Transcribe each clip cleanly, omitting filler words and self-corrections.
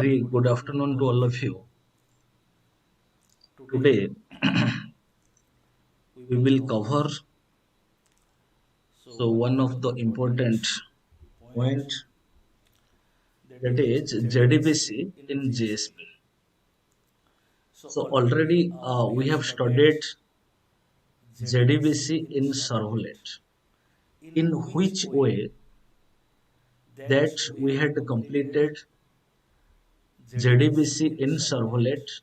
very good afternoon to all of you. Today we will cover one of the important point, that is JDBC in JSP. So already we have studied JDBC in servlet. In which way that we had completed JDBC in servlet,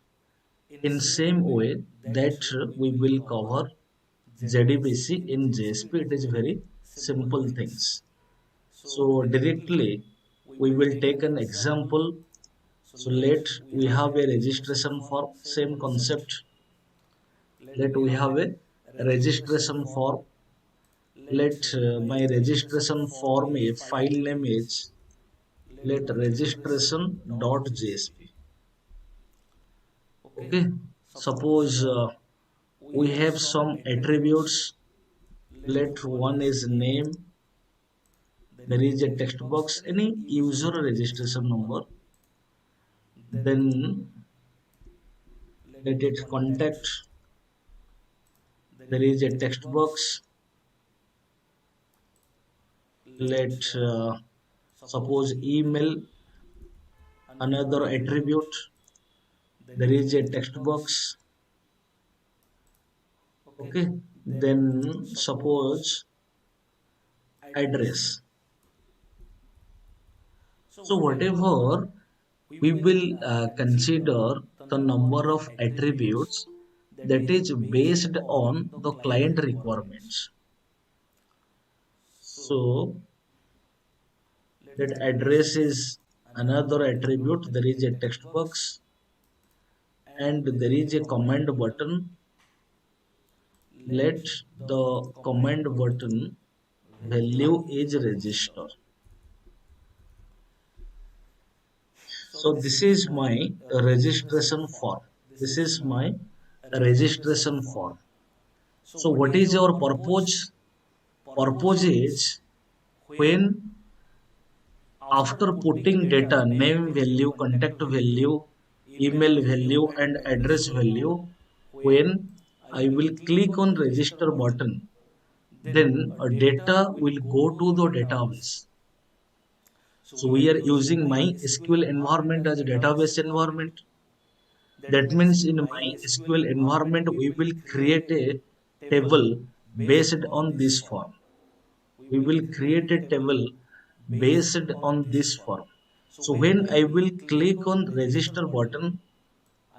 in same way that we will cover JDBC in JSP. It is very simple things. So directly we will take an example. So let we have a registration form, same concept. Let we have a registration form. Let my registration form a file name is let registration.jsp. Okay. Suppose we have some attributes. Let one is name. There is a text box, any user registration number. Then let it contact. There is a text box. Let suppose email, another attribute. There is a text box. Okay. Then suppose address. So whatever we will consider the number of attributes that is based on the client requirements. So that address is another attribute. There is a text box and there is a command button. Let the command button value is register. So this is my registration form. This is my registration form. So what is your purpose? Purpose is when after putting data, name value, contact value, email value and address value, when I will click on register button, then data will go to the database. So we are using my SQL environment as a database environment. That means in my SQL environment, we will create a table based on this form. We will create a table based on this form. So when I will click on register button,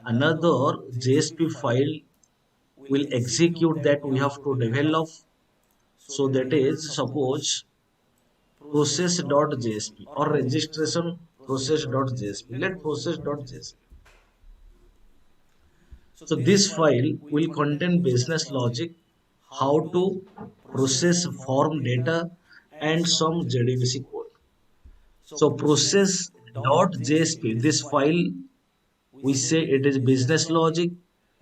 another JSP file will execute that we have to develop. So that is suppose process.jsp or registration process.jsp. Let process.jsp. So this file will contain business logic, how to process form data and some JDBC code. So process.jsp, this file we say it is business logic,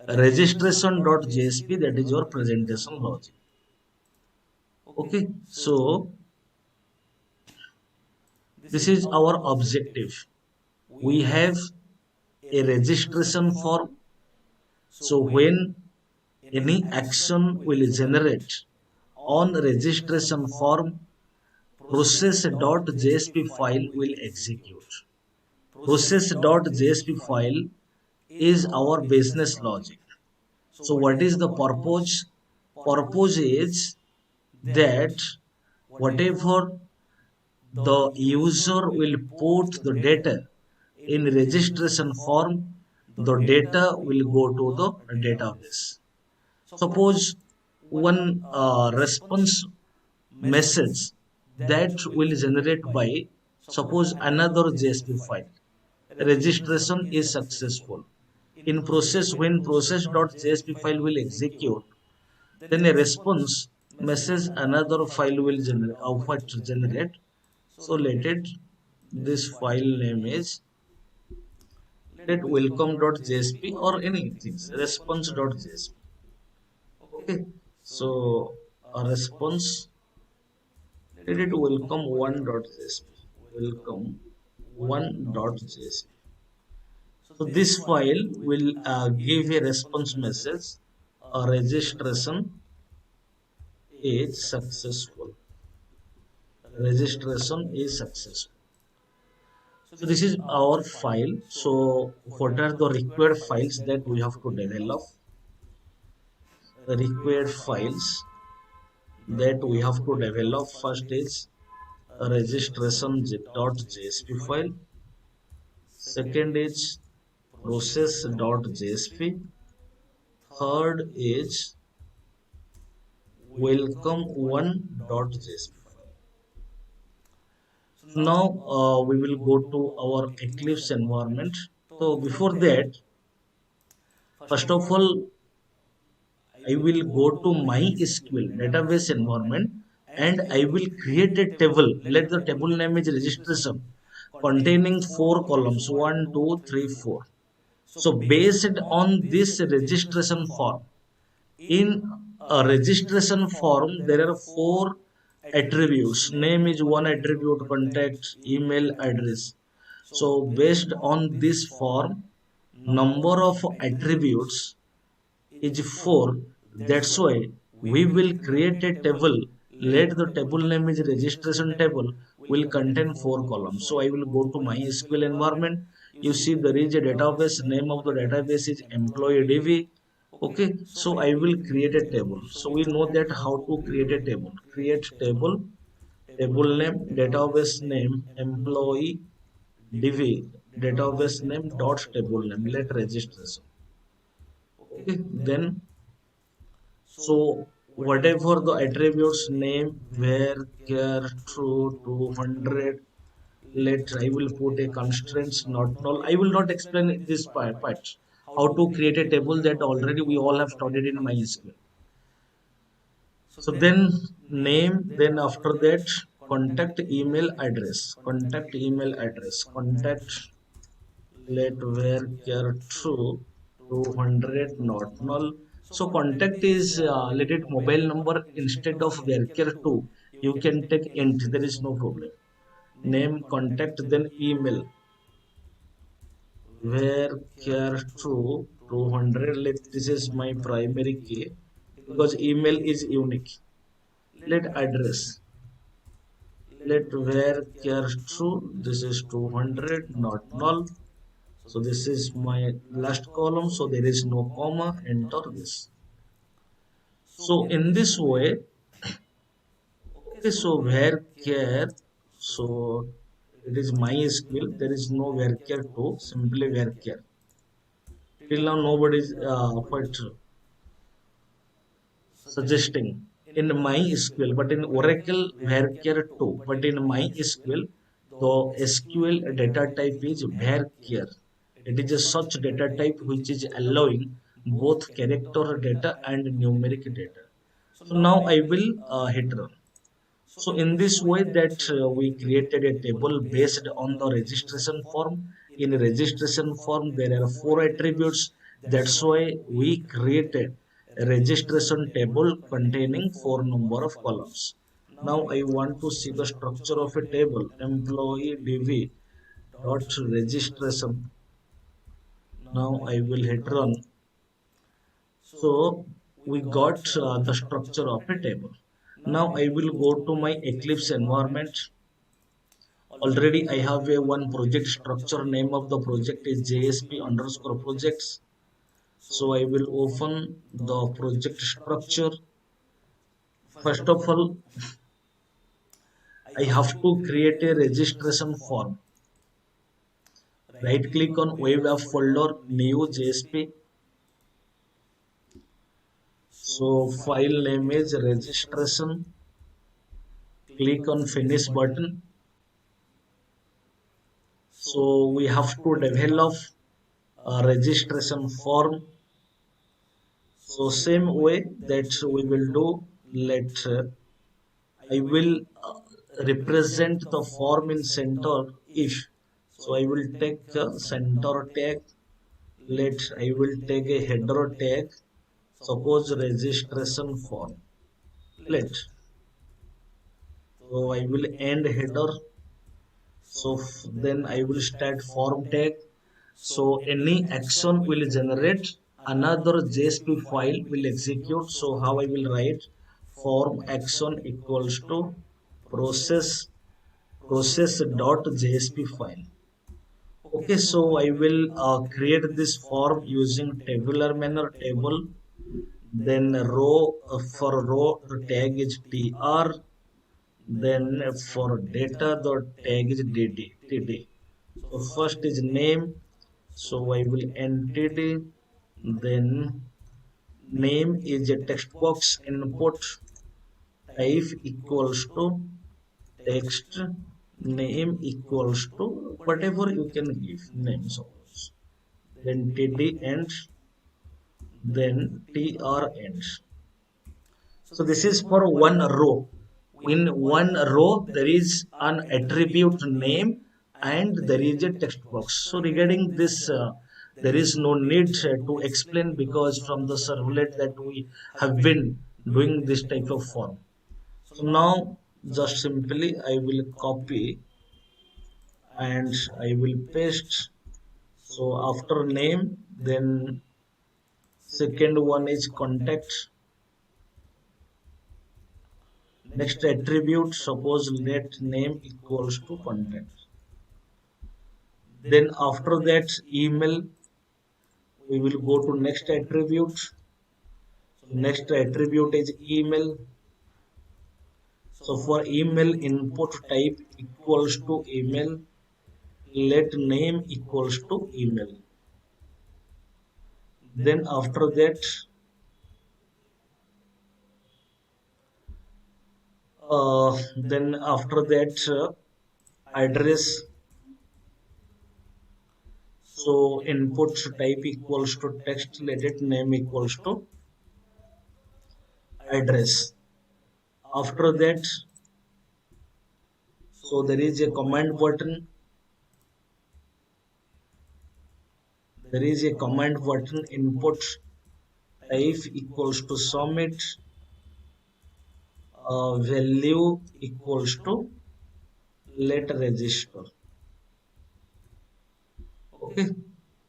registration.jsp, that is your presentation logic. Okay, so this is our objective. We have a registration form. So when any action will generate on registration form, process.jsp file will execute. Process.jsp file is our business logic. So what is the purpose? Purpose is that whatever the user will put the data in registration form, the data will go to the database. Suppose one response message that will generate by suppose another JSP file. Registration is successful. In process, when process.jsp file will execute, then a response message another file will generate. So let it, this file name is let welcome.jsp or anything response.jsp. Okay, so a response, let it welcome one.jsp, welcome one.jsp. So this file will give a response message. A registration is successful. Registration is successful. So this is our file. So what are the required files that we have to develop? The required files that we have to develop first is a registration.jsp file. Second is process.jsp. Third is welcome one.jsp file. So now we will go to our Eclipse environment. So before that, first of all, I will go to MySQL database environment and I will create a table. Let the table name is registration containing four columns 1, 2, 3, 4. So based on this registration form, in a registration form there are four attributes. Name is one attribute, contact, email, address. So based on this form, number of attributes is 4. That's why we will create a table. Let the table name is registration table will contain 4 columns. So I will go to MySQL environment. You see there is a database. Name of the database is employee DB. Okay, so I will create a table. So we know that how to create a table. Create table, table name, database name, employee DB, database name dot table name. Let registration. Okay, then so whatever the attributes name, where, care, true, 200, let I will put a constraints not null. I will not explain this part. How to create a table that already we all have studied in MySQL. So then name, then after that contact email address, contact let where care true 200 not null. So contact is let it mobile number instead of where care 2. You can take int, there is no problem. Name contact then email where care true 200. Let this is my primary key because email is unique. Let address let where care true. This is 200 not null. So this is my last column, so there is no comma, enter this. So in this way, okay, so where care, so it is MySQL, there is no where care to, simply where care. Till now nobody is quite suggesting in MySQL, but in Oracle varchar 2, but in MySQL the SQL data type is varchar. It is a such data type which is allowing both character data and numeric data. So now I will hit run. So in this way that we created a table based on the registration form. In registration form there are four attributes. That's why we created a registration table containing four number of columns. Now I want to see the structure of a table. Employee DB dot registration. Now I will hit run. So we got the structure of a table. Now I will go to my Eclipse environment. Already I have a one project structure. Name of the project is JSP underscore projects. So I will open the project structure. First of all, I have to create a registration form. Right click on web app folder, new JSP. So file name is registration. Click on finish button. So we have to develop a registration form. So same way that we will do, let I will represent the form in center if. So I will take a center tag. Let I will take a header tag. Suppose registration form. Let so I will end header. So then I will start form tag. So any action will generate another JSP file will execute. So how I will write form action equals to process process.jsp file. Okay, so I will create this form using tabular manner table. Then row for row the tag is tr. Then for data the tag is dd. So first is name. So I will entity. Then name is a text box input type equals to text name equals to whatever you can give name suppose. Then td ends, then tr ends. So this is for one row. In one row there is an attribute name and there is a text box. So regarding this there is no need to explain because from the servlet that we have been doing this type of form. So now just simply I will copy and I will paste. So after name, then second one is contact. Next attribute, suppose let name equals to contact. Then after that email, we will go to next attribute. So next attribute is email. So for email input type equals to email, let name equals to email. Then after that address. So input type equals to text, let it name equals to address. After that, so there is a command button. There is a command button input type equals to submit, value equals to let register. Okay,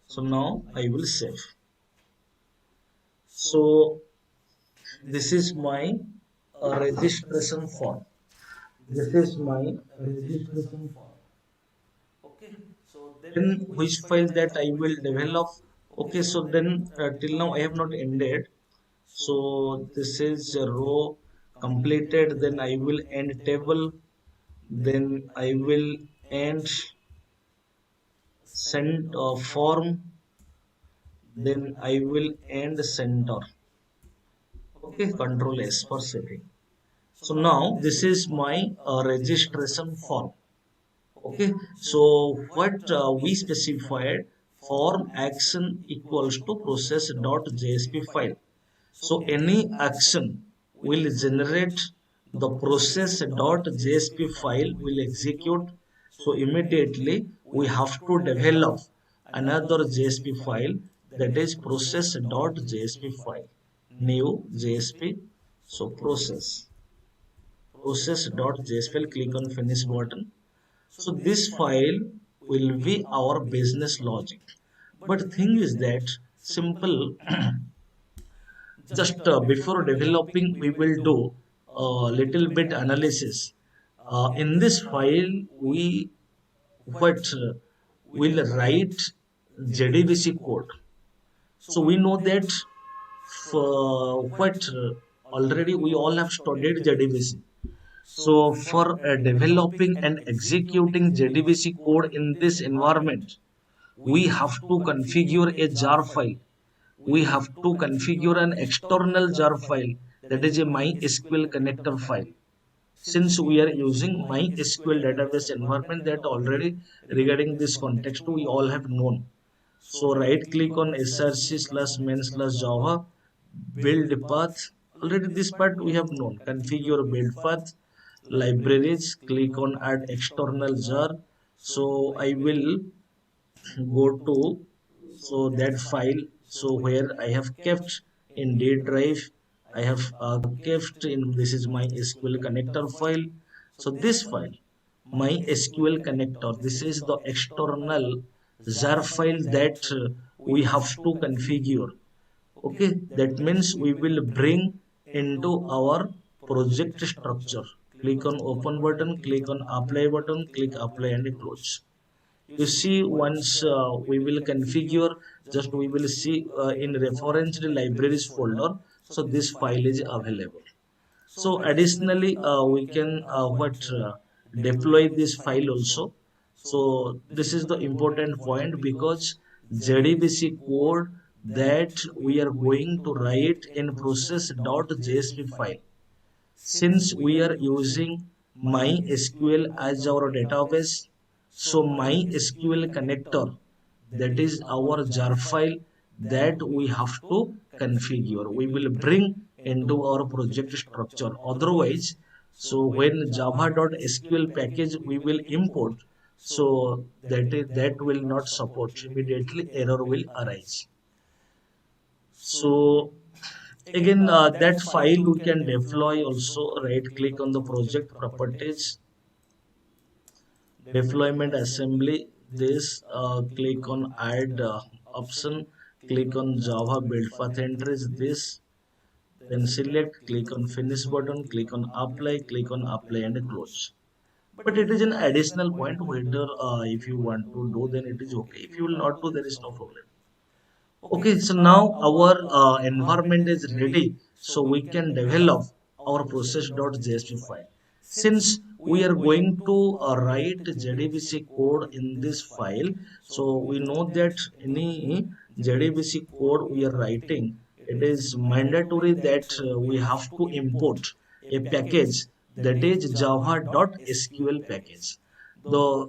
so now I will save. So this is my registration form. This is my registration form. Okay, so then which file that I will develop. Okay, so then till now I have not ended. So this is a row completed. Then I will end table. Then I will end send form. Then I will end center. Okay, control S for saving. So now this is my registration form. Okay, so what we specified form action equals to process.jsp file. So any action will generate the process.jsp file will execute. So immediately we have to develop another JSP file, that is process.jsp file. New JSP. So process.jsp, click on finish button. So this file will be our business logic. But thing is that simple just before developing we will do a little bit analysis. In this file we what will write JDBC code. So we know that for what already we all have studied JDBC. So for developing and executing JDBC code in this environment, we have to configure a jar file. We have to configure an external jar file, that is a MySQL connector file. Since we are using MySQL database environment, that already regarding this context we all have known. So right click on src/main/java build path. Already this part we have known. Configure build path, libraries, click on add external jar. So I will go to so that file, so where I have kept in D drive, I have kept in, this is my SQL connector file. So this file my SQL connector, this is the external jar file that we have to configure. Okay, that means we will bring into our project structure. Click on open button, click on apply button, click apply and close. You see, once we will configure, just we will see in referenced libraries folder, so this file is available. So additionally we can what deploy this file also. So this is the important point, because JDBC code that we are going to write in process.jsp file, since we are using MySQL as our database, so MySQL connector, that is our jar file that we have to configure. We will bring into our project structure. Otherwise, so when java.sql package we will import, so that will not support. Immediately error will arise. So again, that file we can deploy also. Right click on the project properties, deployment assembly. This click on add option, click on Java build path entries. This, then select, click on finish button, click on apply and close. But it is an additional point, whether if you want to do, then it is okay. If you will not do, there is no problem. Okay, so now our environment is ready, so we can develop our process.jsp file. Since we are going to write JDBC code in this file, so we know that any JDBC code we are writing, it is mandatory that we have to import a package, that is java.sql package. The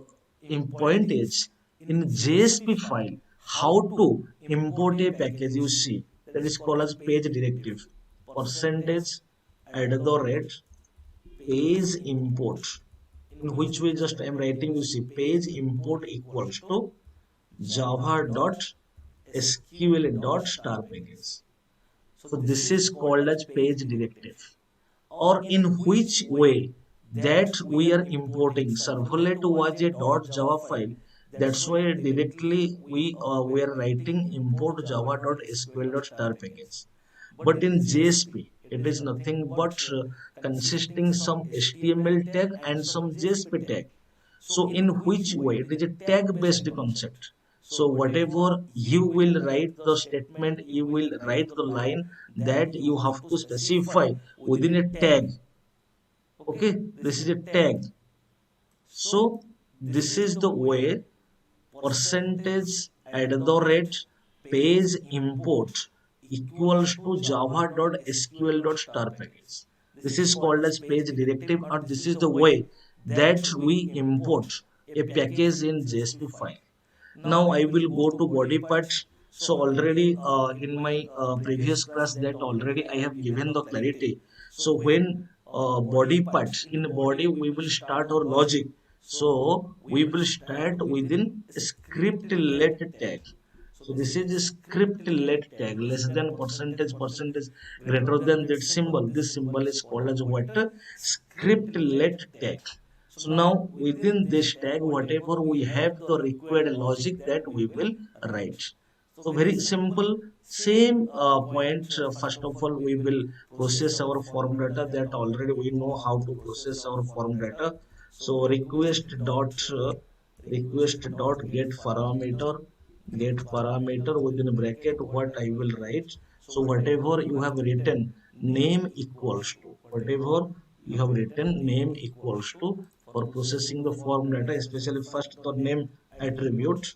point is, in JSP file, how to import a package, you see, that is called as page directive. Percentage at the rate page import, in which way just I am writing, you see, page import equals to java.sql dot star package. So this is called as page directive. Or in which way that we are importing, servlet was a .java file, that's why directly we are writing import java.sql.star package. But in JSP it is nothing but consisting some HTML tag and some JSP tag. So in which way, it is a tag based concept. So whatever you will write the statement, you will write the line, that you have to specify within a tag. Okay, this is a tag. So this is the way percentage at the rate page import equals to java.sql.star package. This is called as page directive, or this is the way that we import a package in JSP file. Now I will go to body parts. So already in my previous class, that already I have given the clarity. So when body parts, in body we will start our logic. So we will start within script let tag. So this is a script let tag, less than percentage greater than that symbol. This symbol is called as what? Script let tag. So now within this tag, whatever we have the required logic, that we will write. So very simple. Same point. First of all, we will process our form data. That already we know how to process our form data. So request dot get parameter within a bracket. What I will write. So whatever you have written, name equals to, whatever you have written, name equals to, for processing the form data, especially first the name attribute.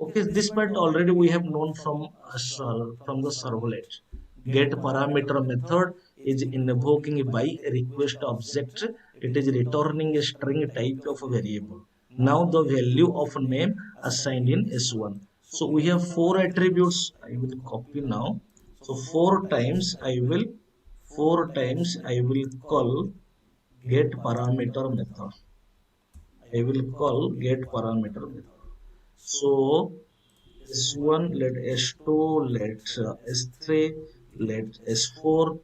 Okay, this part already we have known from from the servlet. Get parameter method is invoking by request object. It is returning a string type of variable. Now the value of name assigned in S1. So we have four attributes. I will copy now. So four times I will call get parameter method. I will call get parameter method. So S1, let S2, let S3, let S4,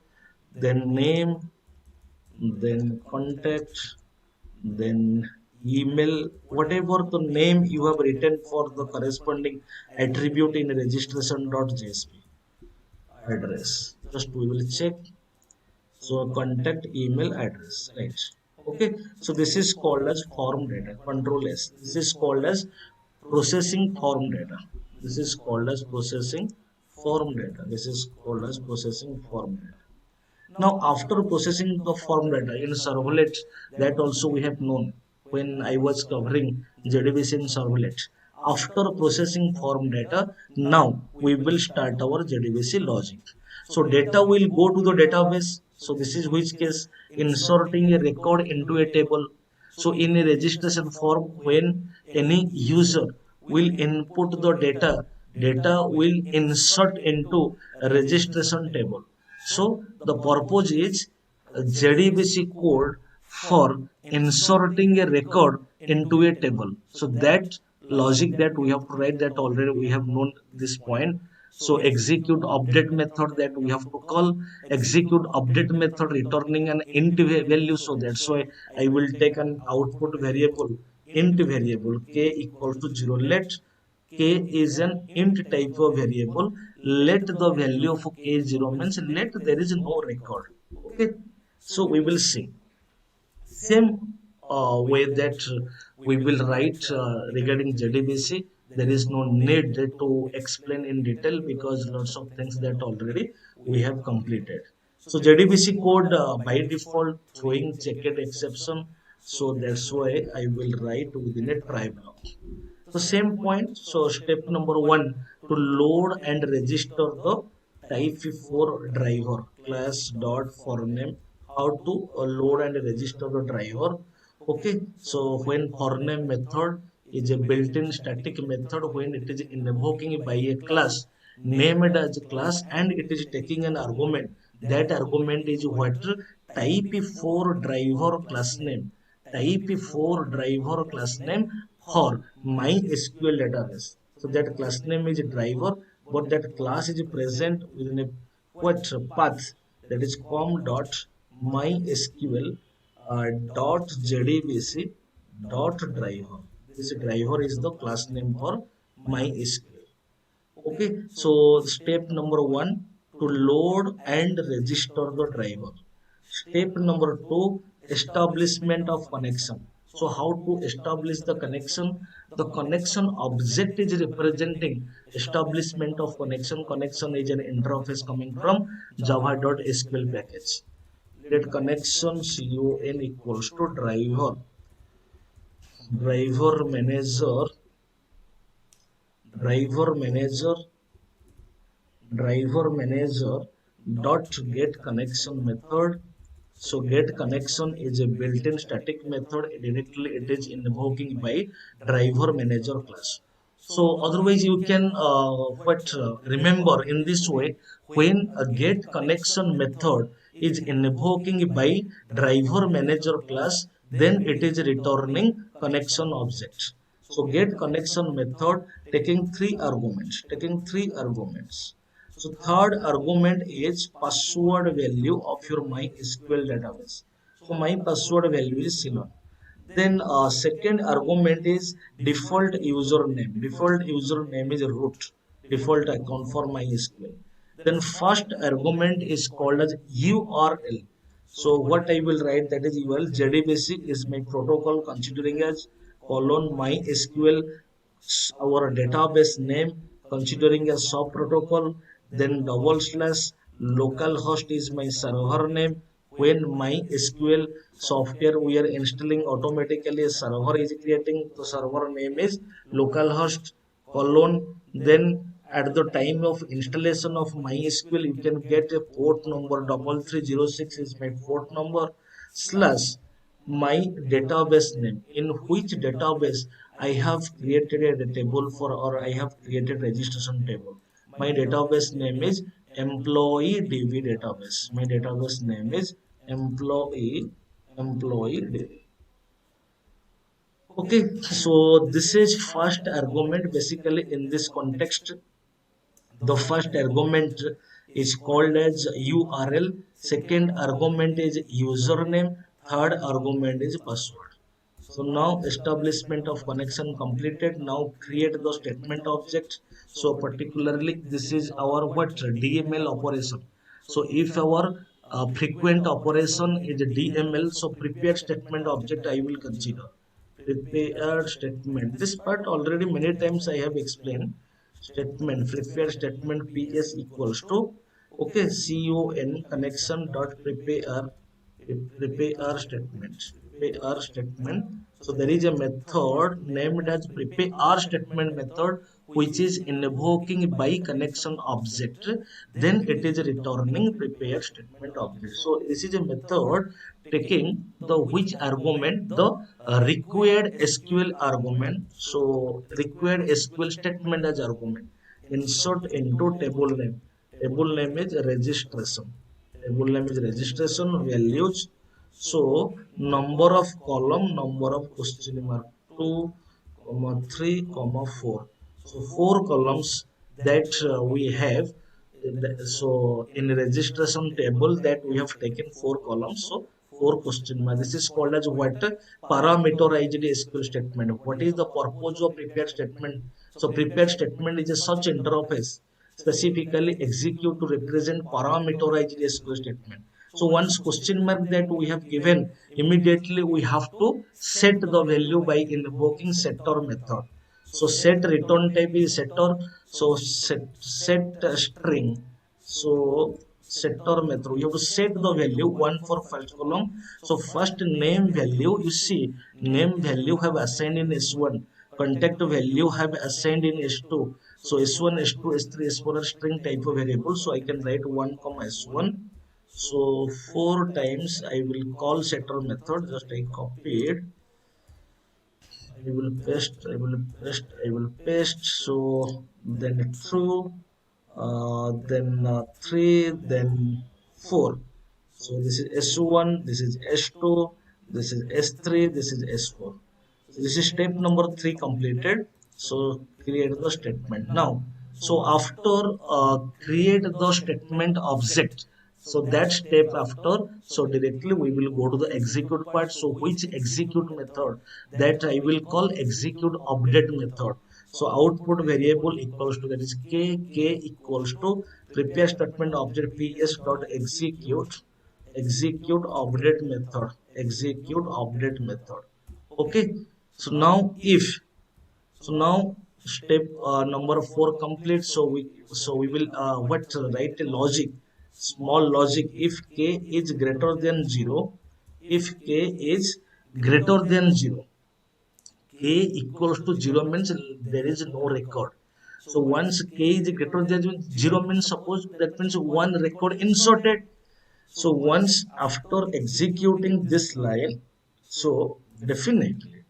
then name, then contact, then email, whatever the name you have written for the corresponding attribute in registration.jsp address. Just we will check. So contact email address, right? Okay. So this is called as form data. Control S. This is called as processing form data. This is called as processing form data. This is called as processing form data. Now, after processing the form data in servlet, that also we have known when I was covering JDBC in servlet. After processing form data, now we will start our JDBC logic. So data will go to the database. So this is which case inserting a record into a table. So in a registration form, when any user will input the data, data will insert into a registration table. So the purpose is JDBC code for inserting a record into a table. So that logic that we have to write, that already we have known this point. So execute update method that we have to call, execute update method returning an int value. So that's why I will take an output variable, int variable k equal to 0. Let k is an int type of variable. Let the value of k 0 means let there is no record. Okay. So we will see same way that we will write regarding JDBC. There is no need to explain in detail because lots of things that already we have completed. So JDBC code by default throwing checked exception. So that's why I will write within a try block. So same point. So step number one, to load and register the type for driver class dot for name. How to load and register the driver. Okay. So when for name method is a built-in static method, when it is invoking by a class named as a class and it is taking an argument. That argument is what type for driver class name. Type for driver class name for MySQL database. So that class name is driver, but that class is present within a what path, that is com dot mysql dot jdbc dot driver. This driver is the class name for MySQL. Okay, so step number one, to load and register the driver. Step number two, establishment of connection. So how to establish the connection? The connection object is representing establishment of connection. Connection is an interface coming from java.sql package. Let connection con equals to driver manager, driver manager, driver manager dot get connection method. So get connection is a built-in static method. Directly it is invoking by driver manager class. So otherwise you can remember in this way, when a get connection method is invoking by driver manager class, then it is returning connection object. So get connection method taking three arguments, so third argument is password value of your MySQL database. So my password value is Silan. Then second argument is default username. Default username is root, default account for MySQL. Then first argument is called as URL. So what I will write, that is URL. JDBC is my protocol considering as colon MySQL our database name considering a sub protocol, then double slash localhost is my server name. When MySQL software we are installing, automatically a server is creating, the server name is localhost colon. Then at the time of installation of MySQL you can get a port number 3306 is my port number, slash my database name, in which database I have created a table for, or I have created registration table. My database name is employee DB database. My database name is employee DB. Okay, so this is first argument. Basically in this context, the first argument is called as URL, second argument is username, third argument is password. So now establishment of connection completed. Now create the statement object. So particularly this is our what DML operation. So if our frequent operation is DML, so prepared statement object I will consider. Prepared statement. This part already many times I have explained. Statement prepared statement PS equals to okay con connection dot prepare statement. Prepare statement. So there is a method named as prepare statement method which is invoking by connection object. Then it is returning prepare statement object. So this is a method taking the which argument the required SQL argument. So required SQL statement as argument. Insert into table name. Table name is registration. Table name is registration values. So number of column, number of question mark 2, comma 3, comma 4. So four columns that we have. So in registration table that we have taken four columns. So four question mark. This is called as what parameterized SQL statement. What is the purpose of prepared statement? So prepared statement is a such interface specifically execute to represent parameterized SQL statement. So once question mark that we have given, immediately we have to set the value by invoking setter method. So set return type is setter. So set string. So setter method. You have to set the value one for first column. So first name value you see name value have assigned in S1. Contact value have assigned in S2. So S1, S2, S3, S4 are string type of variable. So I can write 1 comma S1. So four times I will call setter method. Just I copied. I will paste. I will paste. I will paste. So then true. Then 3. Then 4. So this is S1. This is S2. This is S3. This is S4. So this is step number 3 completed. So create the statement now. So after create the statement object, so that step after, so directly we will go to the execute part. So which execute method, that I will call execute update method. So output variable equals to, that is k equals to prepare statement object ps dot execute update method, execute update method. Okay, so now if, so now step number 4 complete. So we will what write a logic, small logic. If k is greater than 0, if k is greater than 0, k equals to 0 means there is no record. So once k is greater than 0 means, suppose that means one record inserted. So once after executing this line, so definitely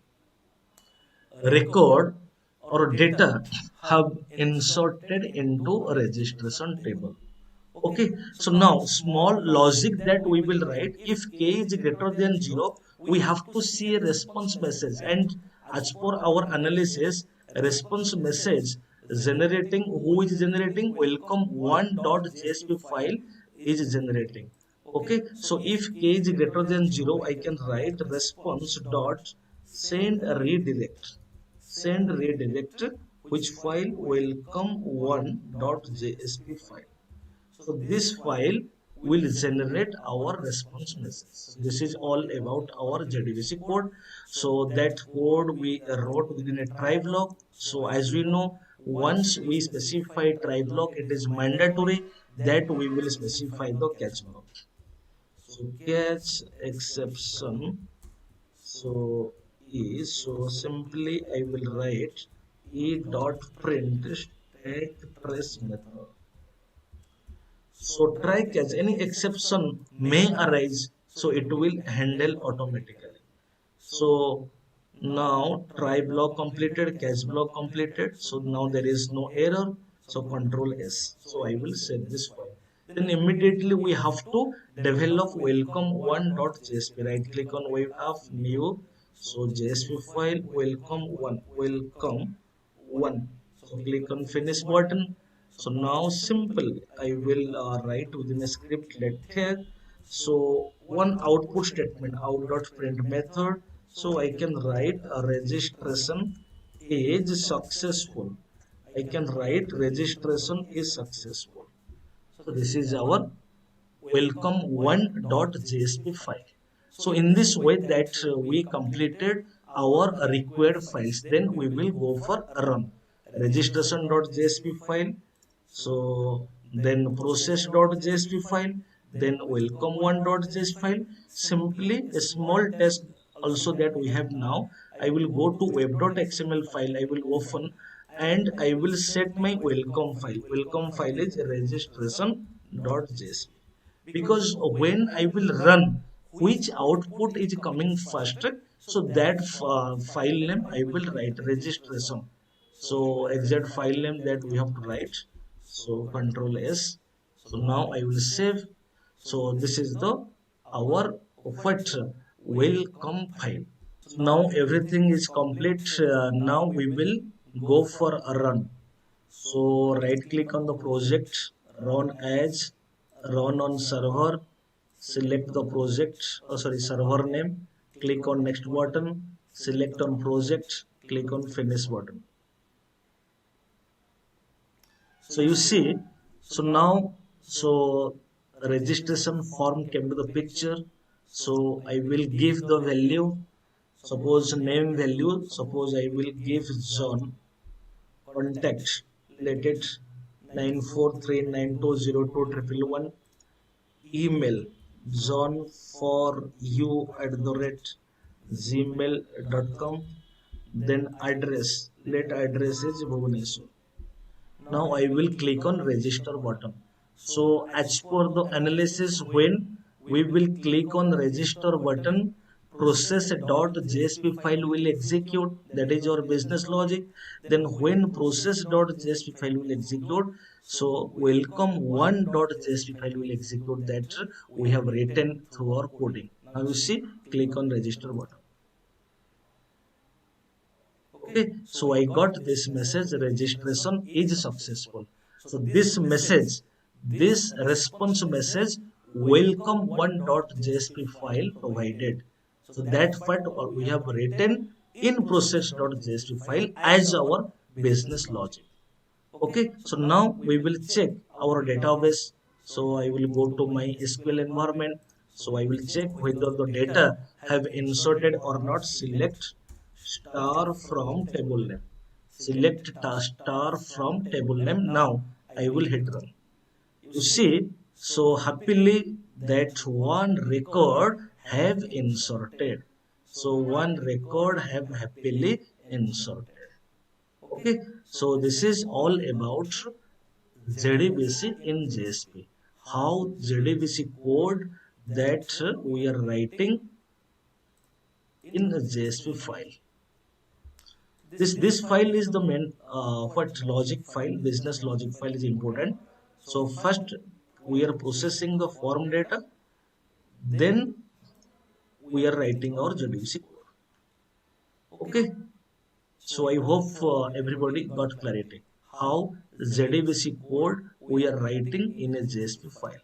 record or data have inserted into a registration table. Okay, so now small logic that we will write, if k is greater than 0, we have to see a response message, and as per our analysis, response message generating, who is generating, welcome one.jsp file is generating. Okay, so if k is greater than 0, I can write response dot send redirect which file, welcome one.jsp file. So this file will generate our response message. So this is all about our JDBC code. So that code we wrote within a try block. So as we know, once we specify try block, it is mandatory that we will specify the catch block. So catch exception. So is, so simply I will write e dot print stack trace method. So try catch, any exception may arise, so it will handle automatically. So now try block completed, catch block completed. So now there is no error. So control S. So I will save this file. Then immediately we have to develop welcome one.jsp. Right click on web app, new. So JSP file welcome one. So click on finish button. So now simple, I will write within a script, let here. So one output statement, out.print method. So I can write a registration is successful. I can write registration is successful. So this is our welcome one.jsp file. So in this way that we completed our required files, then we will go for run registration.jsp file. So then process.jsp file, then welcome one.jsp file. Simply a small test also that we have now. I will go to web.xml file. I will open and I will set my welcome file. Welcome file is registration.jsp, because when I will run, which output is coming first, so that file name I will write registration. So exact file name that we have to write. So control S. So now I will save. So this is the our what welcome file. Now everything is complete. Now we will go for a run. So right click on the project, run as, run on server, select the project, server name, click on next button, select on project, click on finish button. So you see, so now, so registration form came to the picture. So I will give the value, suppose name value, suppose I will give John. Contact, let it 943920211. Email john for you @gmail.com. Then address, let address is Bhubaneswar. Now I will click on register button. So as per the analysis, when we will click on register button, process.jsp file will execute. That is our business logic. Then when process.jsp file will execute, so welcome one.jsp file will execute that we have written through our coding. Now you see, click on register button. Okay, so I got this message, registration is successful. So this message, this response message, welcome one.jsp file provided. So that fact we have written in process.jsp file as our business logic. Okay, so now we will check our database. So I will go to my SQL environment. So I will check whether the data have inserted or not. Select star from table name. Select star from table name. Now I will hit run. You see, so happily that one record have inserted. So one record have happily inserted. Okay, so this is all about JDBC in JSP. How JDBC code that we are writing in a JSP file. This file is the main what logic file, business logic file is important. So first we are processing the form data, then we are writing our JDBC code. Okay, so I hope everybody got clarity how JDBC code we are writing in a JSP file.